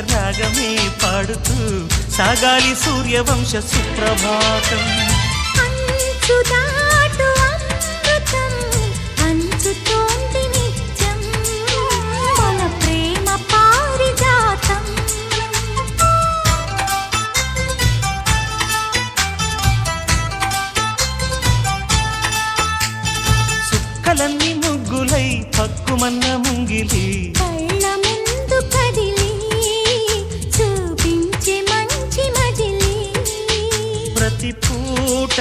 రాగమే పాడుతూ సాగాలి సూర్యవంశ సుప్రభాతం. అంచుదాటు అమృతం పంచుతోంది నిత్యం మన ప్రేమ పారిజాతం. చుక్కలన్నీ ముగ్గులై పక్కుమన్న ముంగిలి కళ్ళ ముందు కదిలి చూపించే మంచి మజిలీ ప్రతి పూట